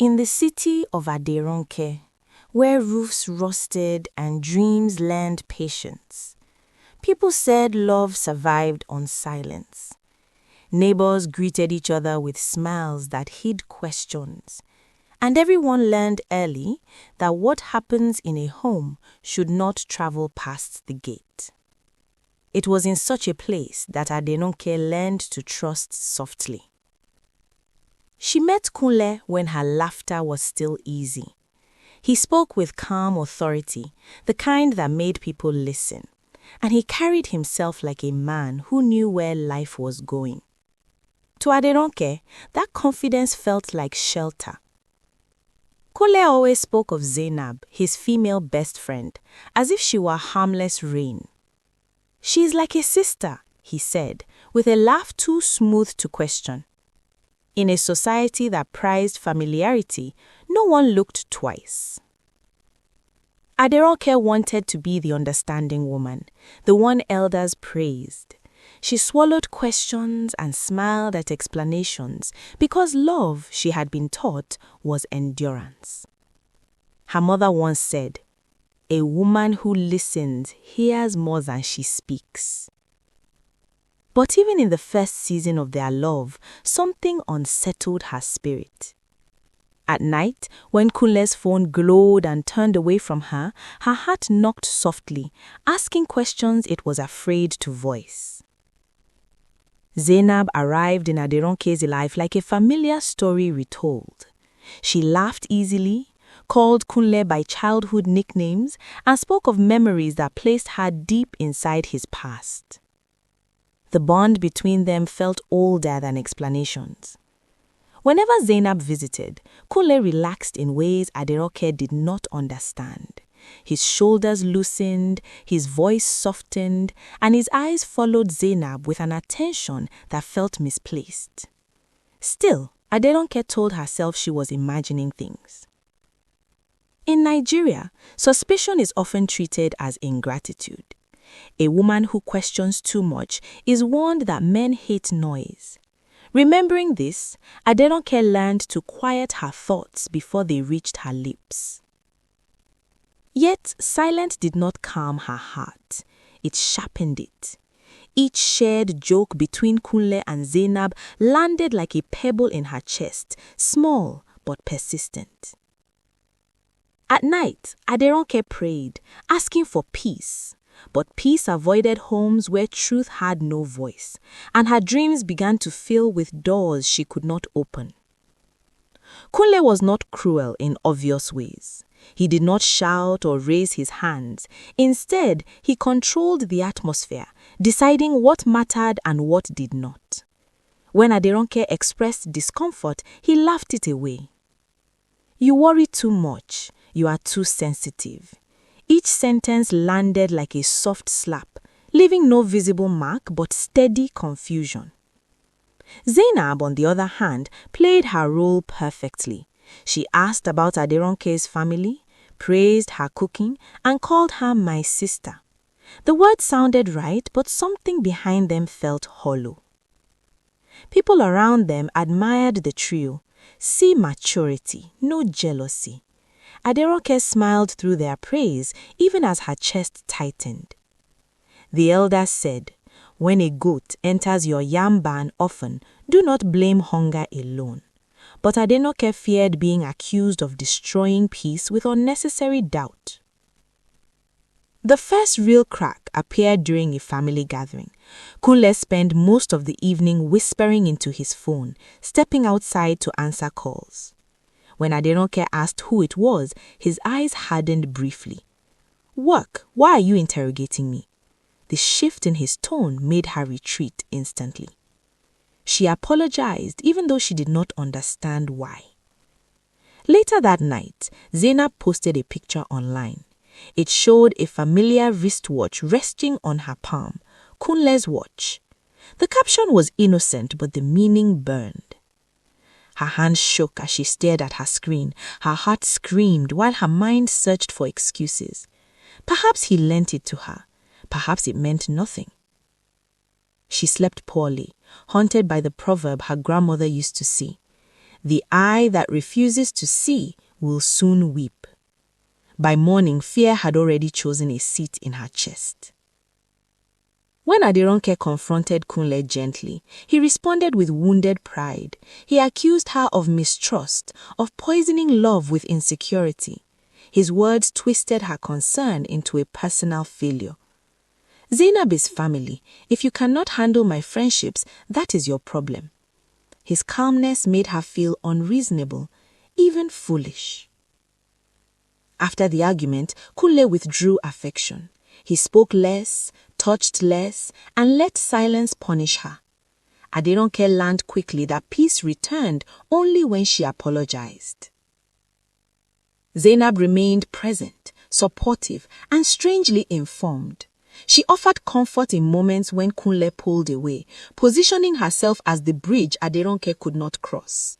In the city of Aderonke, where roofs rusted and dreams learned patience, people said love survived on silence. Neighbors greeted each other with smiles that hid questions, and everyone learned early that what happens in a home should not travel past the gate. It was in such a place that Aderonke learned to trust softly. She met Kunle when her laughter was still easy. He spoke with calm authority, the kind that made people listen, and he carried himself like a man who knew where life was going. To Aderonke, that confidence felt like shelter. Kunle always spoke of Zainab, his female best friend, as if she were harmless rain. "She is like a sister," he said, with a laugh too smooth to question. In a society that prized familiarity, no one looked twice. Aderonke wanted to be the understanding woman, the one elders praised. She swallowed questions and smiled at explanations because love, she had been taught, was endurance. Her mother once said, "A woman who listens hears more than she speaks." But even in the first season of their love, something unsettled her spirit. At night, when Kunle's phone glowed and turned away from her, her heart knocked softly, asking questions it was afraid to voice. Zainab arrived in Aderonke's life like a familiar story retold. She laughed easily, called Kunle by childhood nicknames, and spoke of memories that placed her deep inside his past. The bond between them felt older than explanations. Whenever Zainab visited, Kunle relaxed in ways Aderonke did not understand. His shoulders loosened, his voice softened, and his eyes followed Zainab with an attention that felt misplaced. Still, Aderonke told herself she was imagining things. In Nigeria, suspicion is often treated as ingratitude. A woman who questions too much is warned that men hate noise. Remembering this, Aderonke learned to quiet her thoughts before they reached her lips. Yet silence did not calm her heart. It sharpened it. Each shared joke between Kunle and Zainab landed like a pebble in her chest, small but persistent. At night, Aderonke prayed, asking for peace. But peace avoided homes where truth had no voice, and her dreams began to fill with doors she could not open. Kunle was not cruel in obvious ways. He did not shout or raise his hands. Instead, he controlled the atmosphere, deciding what mattered and what did not. When Aderonke expressed discomfort, he laughed it away. "You worry too much. You are too sensitive." Each sentence landed like a soft slap, leaving no visible mark but steady confusion. Zainab, on the other hand, played her role perfectly. She asked about Aderonke's family, praised her cooking, and called her my sister. The words sounded right, but something behind them felt hollow. People around them admired the trio. See maturity, no jealousy. Aderonke smiled through their praise, even as her chest tightened. The elder said, "When a goat enters your yam barn often, do not blame hunger alone." But Aderonke feared being accused of destroying peace with unnecessary doubt. The first real crack appeared during a family gathering. Kunle spent most of the evening whispering into his phone, stepping outside to answer calls. When Aderonke asked who it was, his eyes hardened briefly. "Work, why are you interrogating me?" The shift in his tone made her retreat instantly. She apologized even though she did not understand why. Later that night, Zainab posted a picture online. It showed a familiar wristwatch resting on her palm, Kunle's watch. The caption was innocent, but the meaning burned. Her hands shook as she stared at her screen. Her heart screamed while her mind searched for excuses. Perhaps he lent it to her. Perhaps it meant nothing. She slept poorly, haunted by the proverb her grandmother used to say, The eye that refuses to see will soon weep. By morning, fear had already chosen a seat in her chest. When Aderonke confronted Kunle gently, he responded with wounded pride. He accused her of mistrust, of poisoning love with insecurity. His words twisted her concern into a personal failure. Zainab is family. If you cannot handle my friendships, that is your problem. His calmness made her feel unreasonable, even foolish. After the argument, Kunle withdrew affection. He spoke less, touched less, and let silence punish her. Aderonke learned quickly that peace returned only when she apologized. Zainab remained present, supportive, and strangely informed. She offered comfort in moments when Kunle pulled away, positioning herself as the bridge Aderonke could not cross.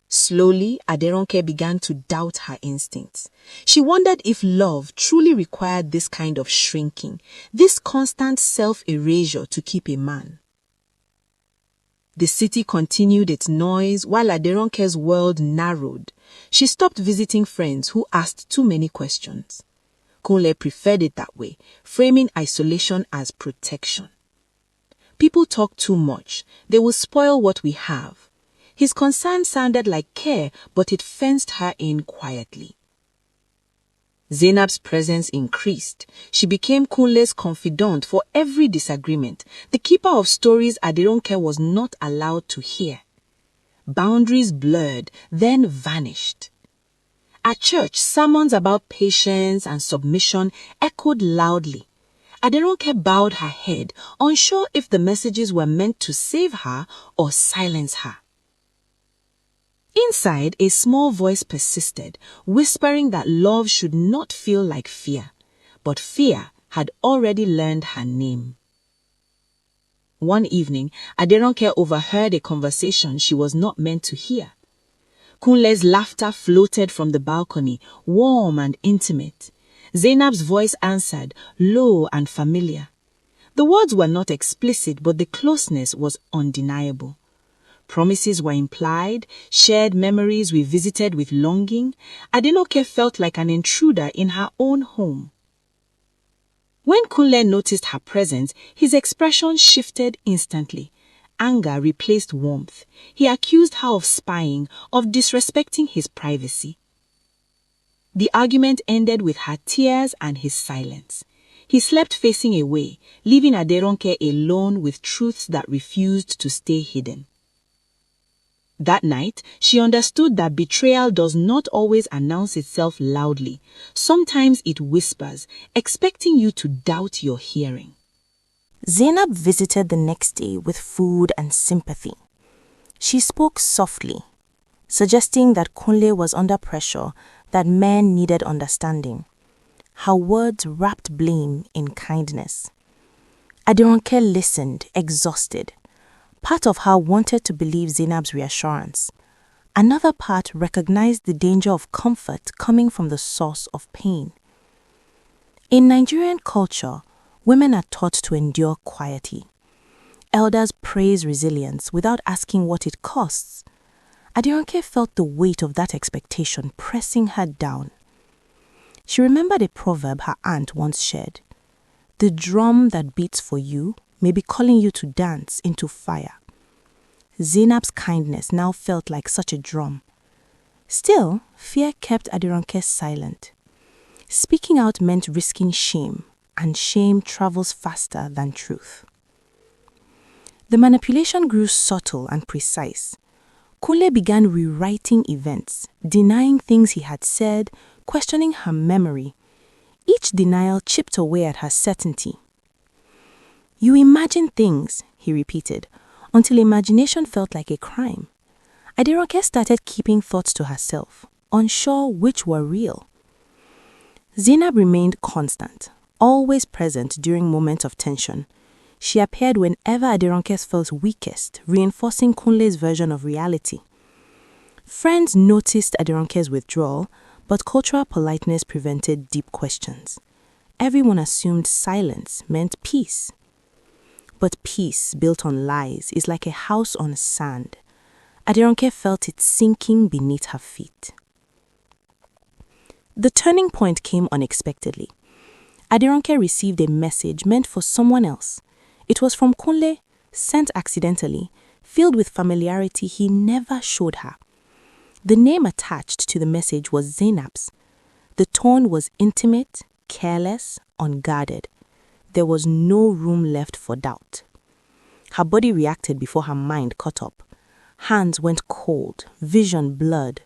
Slowly, Aderonke began to doubt her instincts. She wondered if love truly required this kind of shrinking, this constant self-erasure to keep a man. The city continued its noise while Aderonke's world narrowed. She stopped visiting friends who asked too many questions. Kunle preferred it that way, framing isolation as protection. People talk too much. They will spoil what we have. His concern sounded like care, but it fenced her in quietly. Zainab's presence increased. She became Kunle's confidant for every disagreement, the keeper of stories Aderonke was not allowed to hear. Boundaries blurred, then vanished. At church, sermons about patience and submission echoed loudly. Aderonke bowed her head, unsure if the messages were meant to save her or silence her. Inside, a small voice persisted, whispering that love should not feel like fear, but fear had already learned her name. One evening, Aderonke overheard a conversation she was not meant to hear. Kunle's laughter floated from the balcony, warm and intimate. Zainab's voice answered, low and familiar. The words were not explicit, but the closeness was undeniable. Promises were implied, shared memories revisited with longing. Aderonke felt like an intruder in her own home. When Kunle noticed her presence, his expression shifted instantly. Anger replaced warmth. He accused her of spying, of disrespecting his privacy. The argument ended with her tears and his silence. He slept facing away, leaving Aderonke alone with truths that refused to stay hidden. That night, she understood that betrayal does not always announce itself loudly. Sometimes it whispers, expecting you to doubt your hearing. Zainab visited the next day with food and sympathy. She spoke softly, suggesting that Kunle was under pressure, that men needed understanding. Her words wrapped blame in kindness. Aderonke listened, exhausted. Part of her wanted to believe Zainab's reassurance. Another part recognized the danger of comfort coming from the source of pain. In Nigerian culture, women are taught to endure quietly. Elders praise resilience without asking what it costs. Aderonke felt the weight of that expectation pressing her down. She remembered a proverb her aunt once shared. The drum that beats for you may be calling you to dance into fire. Zainab's kindness now felt like such a drum. Still, fear kept Aderonke silent. Speaking out meant risking shame, and shame travels faster than truth. The manipulation grew subtle and precise. Kunle began rewriting events, denying things he had said, questioning her memory. Each denial chipped away at her certainty. You imagine things, he repeated, until imagination felt like a crime. Aderonke started keeping thoughts to herself, unsure which were real. Zainab remained constant, always present during moments of tension. She appeared whenever Aderonke felt weakest, reinforcing Kunle's version of reality. Friends noticed Aderonke's withdrawal, but cultural politeness prevented deep questions. Everyone assumed silence meant peace. But peace built on lies is like a house on sand. Aderonke felt it sinking beneath her feet. The turning point came unexpectedly. Aderonke received a message meant for someone else. It was from Kunle, sent accidentally, filled with familiarity he never showed her. The name attached to the message was Zainab's. The tone was intimate, careless, unguarded. There was no room left for doubt. Her body reacted before her mind caught up. Hands went cold, vision blurred.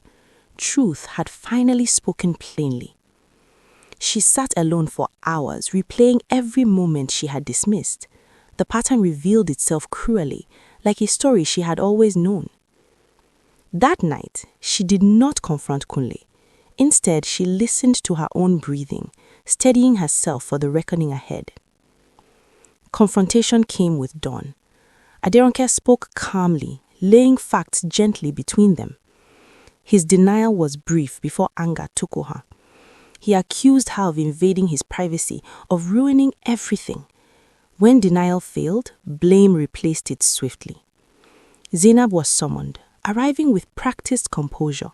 Truth had finally spoken plainly. She sat alone for hours, replaying every moment she had dismissed. The pattern revealed itself cruelly, like a story she had always known. That night, she did not confront Kunle. Instead, she listened to her own breathing, steadying herself for the reckoning ahead. Confrontation came with dawn. Aderonke spoke calmly, laying facts gently between them. His denial was brief before anger took over. He accused her of invading his privacy, of ruining everything. When denial failed, blame replaced it swiftly. Zainab was summoned, arriving with practiced composure.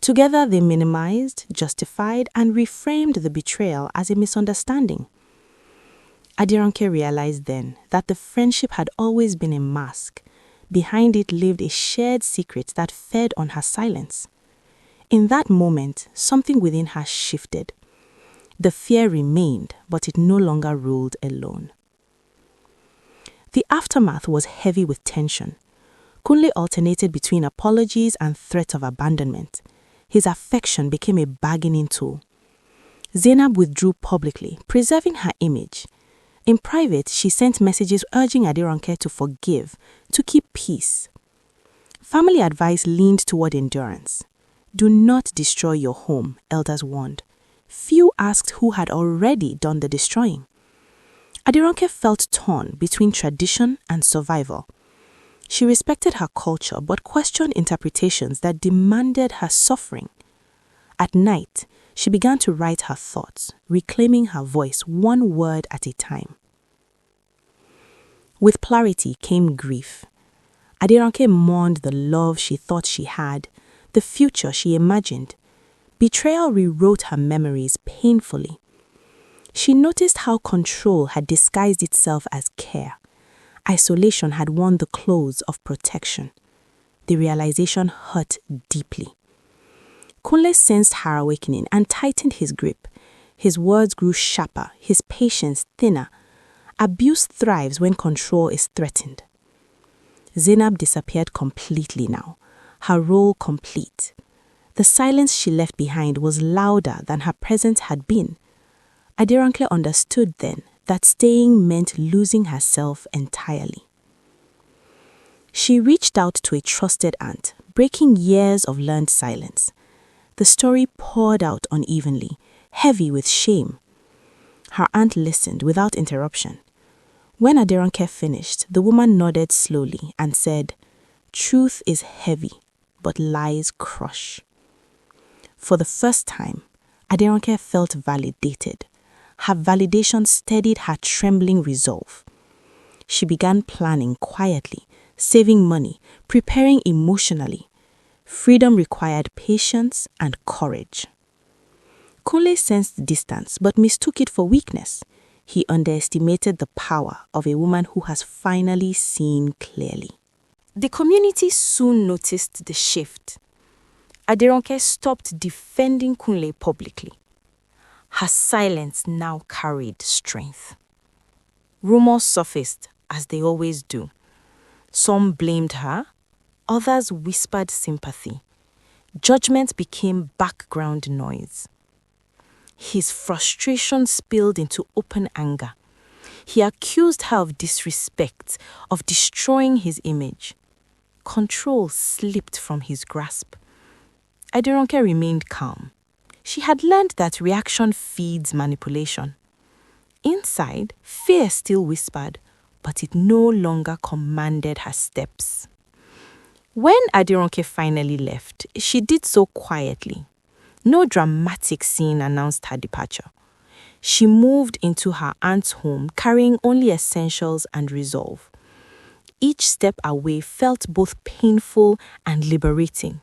Together they minimized, justified, and reframed the betrayal as a misunderstanding. Aderonke realized then that the friendship had always been a mask. Behind it lived a shared secret that fed on her silence. In that moment, something within her shifted. The fear remained, but it no longer ruled alone. The aftermath was heavy with tension. Kunle alternated between apologies and threats of abandonment. His affection became a bargaining tool. Zainab withdrew publicly, preserving her image. In private, she sent messages urging Aderonke to forgive, to keep peace. Family advice leaned toward endurance. Do not destroy your home, elders warned. Few asked who had already done the destroying. Aderonke felt torn between tradition and survival. She respected her culture but questioned interpretations that demanded her suffering. At night, she began to write her thoughts, reclaiming her voice one word at a time. With clarity came grief. Aderonke mourned the love she thought she had, the future she imagined. Betrayal rewrote her memories painfully. She noticed how control had disguised itself as care. Isolation had worn the clothes of protection. The realization hurt deeply. Kunle sensed her awakening and tightened his grip. His words grew sharper, his patience thinner. Abuse thrives when control is threatened. Zainab disappeared completely now, her role complete. The silence she left behind was louder than her presence had been. Aderonke understood then that staying meant losing herself entirely. She reached out to a trusted aunt, breaking years of learned silence. The story poured out unevenly, heavy with shame. Her aunt listened without interruption. When Aderonke finished, the woman nodded slowly and said, "Truth is heavy, but lies crush." For the first time, Aderonke felt validated. Her validation steadied her trembling resolve. She began planning quietly, saving money, preparing emotionally. Freedom required patience and courage. Kunle sensed distance but mistook it for weakness. He underestimated the power of a woman who has finally seen clearly. The community soon noticed the shift. Aderonke stopped defending Kunle publicly. Her silence now carried strength. Rumors surfaced, as they always do. Some blamed her, others whispered sympathy. Judgment became background noise. His frustration spilled into open anger. He accused her of disrespect, of destroying his image. Control slipped from his grasp. Aderonke remained calm. She had learned that reaction feeds manipulation. Inside, fear still whispered, but it no longer commanded her steps. When Aderonke finally left, she did so quietly. No dramatic scene announced her departure. She moved into her aunt's home carrying only essentials and resolve. each step away felt both painful and liberating.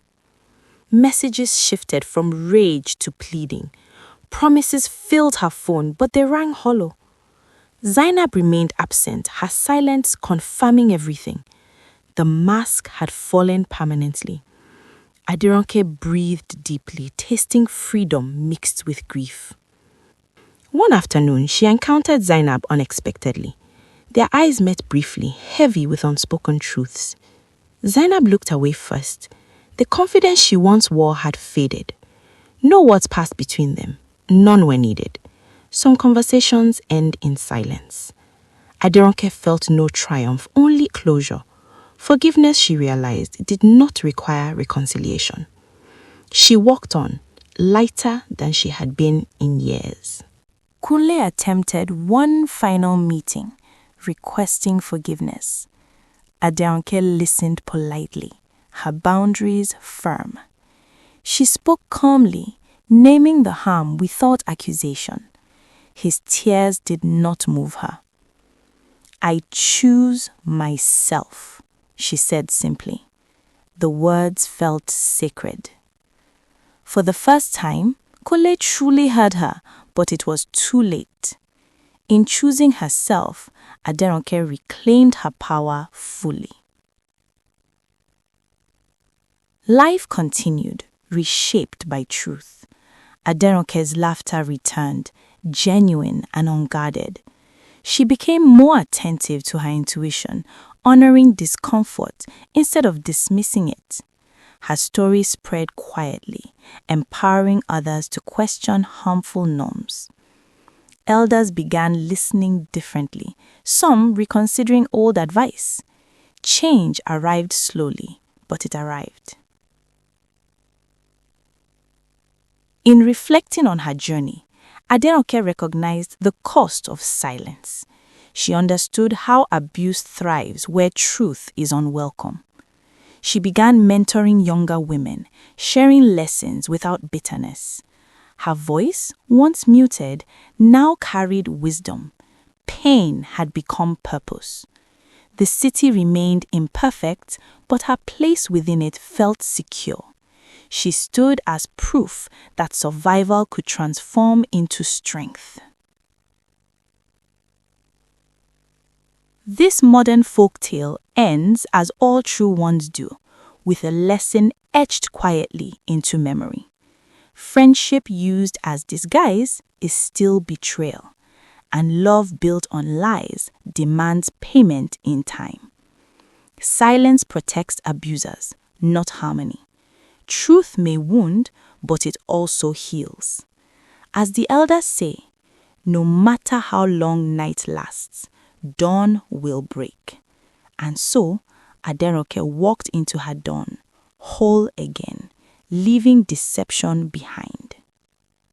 Messages shifted from rage to pleading. Promises filled her phone, but they rang hollow. Zainab remained absent, her silence confirming everything. The mask had fallen permanently. Aderonke breathed deeply, tasting freedom mixed with grief. One afternoon, she encountered Zainab unexpectedly. Their eyes met briefly, heavy with unspoken truths. Zainab looked away first. The confidence she once wore had faded. No words passed between them. None were needed. Some conversations end in silence. Aderonke felt no triumph, only closure. Forgiveness, she realized, did not require reconciliation. She walked on, lighter than she had been in years. Kunle attempted one final meeting, requesting forgiveness. Aderonke listened politely, her boundaries firm. She spoke calmly, naming the harm without accusation. His tears did not move her. "I choose myself," she said simply. The words felt sacred. For the first time, Kunle truly heard her, but it was too late. In choosing herself, Aderonke reclaimed her power fully. Life continued, reshaped by truth. Aderonke's laughter returned, genuine and unguarded. She became more attentive to her intuition, honoring discomfort instead of dismissing it. Her story spread quietly, empowering others to question harmful norms. Elders began listening differently, some reconsidering old advice. Change arrived slowly, but it arrived. In reflecting on her journey, Aderonke recognized the cost of silence. She understood how abuse thrives where truth is unwelcome. She began mentoring younger women, sharing lessons without bitterness. Her voice, once muted, now carried wisdom. Pain had become purpose. The city remained imperfect, but her place within it felt secure. She stood as proof that survival could transform into strength. This modern folktale ends as all true ones do, with a lesson etched quietly into memory. Friendship used as disguise is still betrayal, and love built on lies demands payment in time. Silence protects abusers, not harmony. Truth may wound, but it also heals. As the elders say, no matter how long night lasts, dawn will break. And so, Aderonke walked into her dawn, whole again, leaving deception behind.